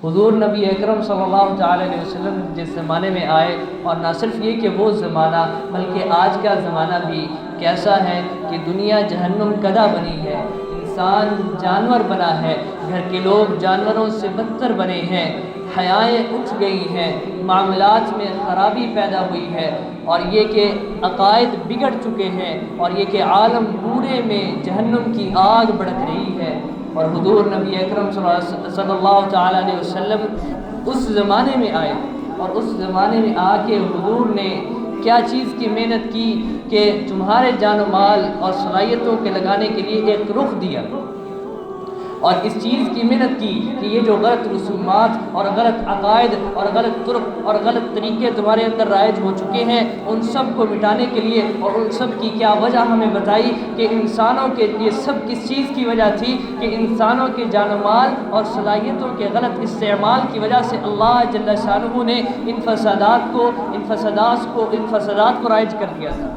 حضور نبی اکرم صلی اللہ تعالی علیہ وسلم جس زمانے میں آئے، اور نہ صرف یہ کہ وہ زمانہ بلکہ آج کا زمانہ بھی کیسا ہے کہ دنیا جہنم کدہ بنی ہے، انسان جانور بنا ہے، گھر کے لوگ جانوروں سے بدتر بنے ہیں، حیائیں اٹھ گئی ہیں، معاملات میں خرابی پیدا ہوئی ہے، اور یہ کہ عقائد بگڑ چکے ہیں، اور یہ کہ عالم پورے میں جہنم کی آگ بھڑک رہی ہے۔ اور حضور نبی اکرم صلی اللہ تعالی علیہ وسلم اس زمانے میں آئے، اور اس زمانے میں آ کے حضور نے کیا چیز کی محنت کی کہ تمہارے جان و مال اور صلاحیتوں کے لگانے کے لیے ایک رخ دیا، اور اس چیز کی محنت کی کہ یہ جو غلط رسومات اور غلط عقائد اور غلط طرق اور غلط طریقے تمہارے اندر رائج ہو چکے ہیں، ان سب کو مٹانے کے لیے، اور ان سب کی کیا وجہ ہمیں بتائی کہ انسانوں کے یہ سب کس چیز کی وجہ تھی کہ انسانوں کے جان و مال اور صلاحیتوں کے غلط استعمال کی وجہ سے اللہ جل شانہ نے ان فسادات کو رائج کر دیا تھا۔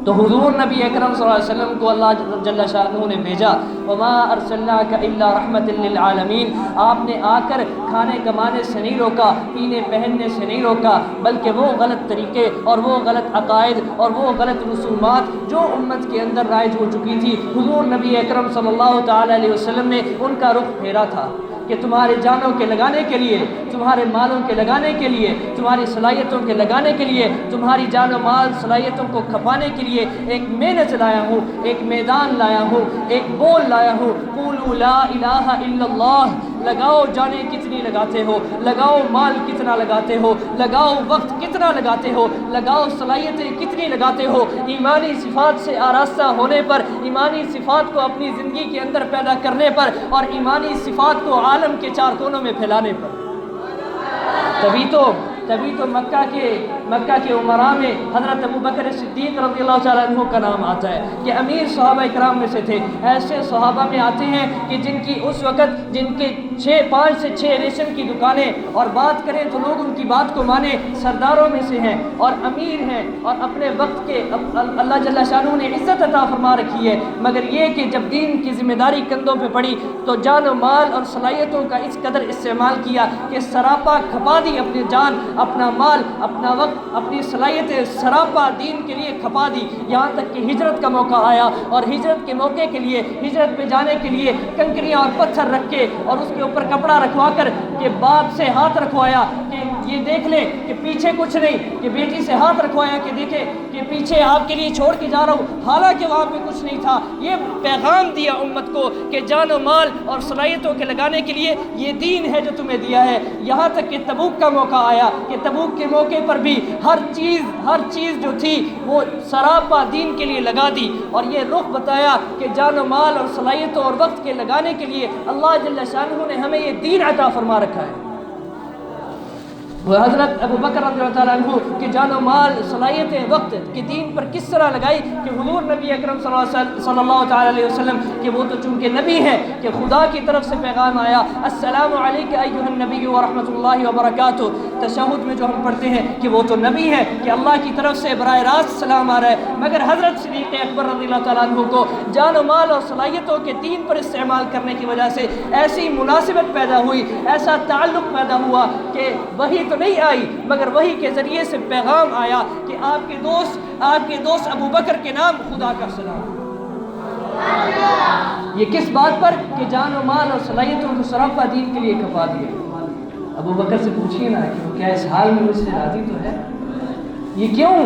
تو حضور نبی اکرم صلی اللہ علیہ وسلم کو اللہ جل شانہ نے بھیجا، وما ارسلناک الا رحمت للعالمین، آپ نے آ کر کھانے کمانے سے نہیں روکا، پینے پہننے سے نہیں روکا، بلکہ وہ غلط طریقے اور وہ غلط عقائد اور وہ غلط رسومات جو امت کے اندر رائج ہو چکی تھی، حضور نبی اکرم صلی اللہ تعالی علیہ وسلم نے ان کا رخ پھیرا تھا کہ تمہارے جانوں کے لگانے کے لیے، تمہارے مالوں کے لگانے کے لیے، تمہاری صلاحیتوں کے لگانے کے لیے، تمہاری جان و مال صلاحیتوں کو کھپانے کے لیے ایک محنت لایا ہوں، ایک میدان لایا ہوں، ایک بول لایا ہوں، قولوا لا الہ الا اللہ۔ لگاؤ جانیں کتنی لگاتے ہو، لگاؤ مال کتنا لگاتے ہو، لگاؤ وقت کتنا لگاتے ہو، لگاؤ صلاحیتیں کتنی لگاتے ہو، ایمانی صفات سے آراستہ ہونے پر، ایمانی صفات کو اپنی زندگی کے اندر پیدا کرنے پر، اور ایمانی صفات کو عالم کے چار کونوں میں پھیلانے پر۔ تبھی تو مکہ کے عمراء میں حضرت ابوبکر صدیق رضی اللہ تعالیٰ عنہ کا نام آتا ہے کہ امیر صحابہ اکرام میں سے تھے۔ ایسے صحابہ میں آتے ہیں کہ جن کی اس وقت جن کے 5 سے 6 ریشم کی دکانیں، اور بات کریں تو لوگ ان کی بات کو مانیں، سرداروں میں سے ہیں اور امیر ہیں، اور اپنے وقت کے اللہ جل شانہ نے عزت عطا فرما رکھی ہے، مگر یہ کہ جب دین کی ذمہ داری کندھوں پہ پڑی تو جان و مال اور صلاحیتوں کا اس قدر استعمال کیا کہ سراپا کھپا دی، اپنی جان، اپنا مال، اپنا وقت، اپنی صلاحیتیں سراپا دین کے لیے کھپا دی، یہاں تک کہ ہجرت کا موقع آیا، اور ہجرت کے موقع کے لیے، ہجرت پہ جانے کے لیے کنکریاں اور پتھر رکھ کے اور اس کے اوپر کپڑا رکھوا کر کہ باپ سے ہاتھ رکھوایا کہ یہ دیکھ لیں کہ پیچھے کچھ نہیں، کہ بیٹی سے ہاتھ رکھوایا کہ دیکھیں کہ پیچھے آپ کے لیے چھوڑ کے جا رہا ہوں، حالانکہ وہاں پہ کچھ نہیں تھا۔ یہ پیغام دیا امت کو کہ جان و مال اور صلاحیتوں کے لگانے کے لیے یہ دین ہے جو تمہیں دیا ہے۔ یہاں تک کہ تبوک کا موقع آیا کہ تبوک کے موقع پر بھی ہر چیز جو تھی وہ سراپا دین کے لیے لگا دی، اور یہ رخ بتایا کہ جان و مال اور صلاحیتوں اور وقت کے لگانے کے لیے اللہ جل شانہ نے ہمیں یہ دین عطا فرما رکھا ہے۔ وہ حضرت ابوبکر رضی اللہ تعالیٰ عنہ کہ جان و مال، صلاحیتیں، وقت کے دین پر کس طرح لگائی کہ حضور نبی اکرم صلی اللہ تعالیٰ علیہ وسلم کہ وہ تو چونکہ نبی ہیں کہ خدا کی طرف سے پیغام آیا، السلام علیک ایھا النبی ورحمۃ اللہ وبرکاتہ، تشہد میں جو ہم پڑھتے ہیں کہ وہ تو نبی ہے کہ اللہ کی طرف سے براہ راست سلام آ رہا ہے، مگر حضرت صدیق اکبر رضی اللہ تعالیٰ عنہ کو جان و مال اور صلاحیتوں کے دین پر استعمال کرنے کی وجہ سے ایسی مناسبت پیدا ہوئی، ایسا تعلق پیدا ہوا کہ وہی تو نہیں آئی مگر وہی کے ذریعے سے پیغام آیا کہ آپ کے دوست ابوبکر کے نام خدا کا سلام۔ یہ کس بات پر کہ جان و مال اور صلاحیتوں کو سراپا دین کے لیے کھپا دیا۔ ابوبکر سے پوچھیے نا کہ وہ کیا اس حال میں مجھ سے راضی تو ہے؟ یہ کیوں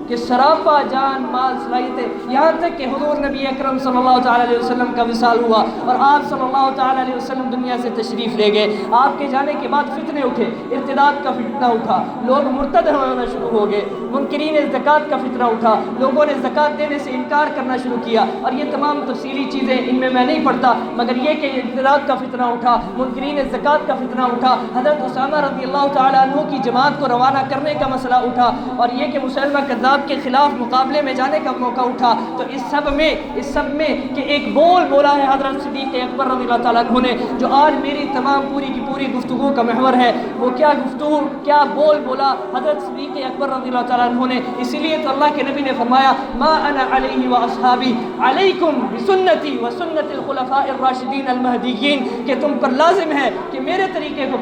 کہ سراپا جان مال صلاحیتیں، یہاں تک کہ حضور نبی اکرم صلی اللہ تعالیٰ علیہ وسلم کا وصال ہوا اور آپ صلی اللہ تعالیٰ علیہ وسلم دنیا سے تشریف لے گئے۔ آپ کے جانے کے بعد فتنے اٹھے، ارتداد کا فتنہ اٹھا، لوگ مرتد ہونا شروع ہو گئے، منکرین زکوٰۃ کا فتنہ اٹھا، لوگوں نے زکوٰۃ دینے سے انکار کرنا شروع کیا، اور یہ تمام تفصیلی چیزیں ان میں نہیں پڑھتا، مگر یہ کہ ارتداد کا فتنہ اٹھا، منکرین زکوٰۃ کا فتنہ اٹھا، حضرت اسامہ رضی اللہ تعالیٰ عنہ کی جماعت کو روانہ کرنے کا مسئلہ اٹھا، اور یہ کہ مسلمہ کذاب کے خلاف مقابلے میں جانے کا موقع اٹھا۔ تو اس سب میں کہ ایک بول بولا ہے حضرت صدیق اکبر رضی اللہ تعالیٰ عنہ نے، جو آج میری تمام پوری کی پوری گفتگو کا محور ہے۔ وہ کیا بول بولا حضرت صدیق اکبر رضی اللہ تعالیٰ عنہ نے؟ اسی لیے تو اللہ کے نبی نے فرمایا ما انا علیہ واصحابی علیکم بسنتی وسنت الخلفاء الراشدین المہدیین، کہ تم پر لازم ہے کہ میرے طریقے کو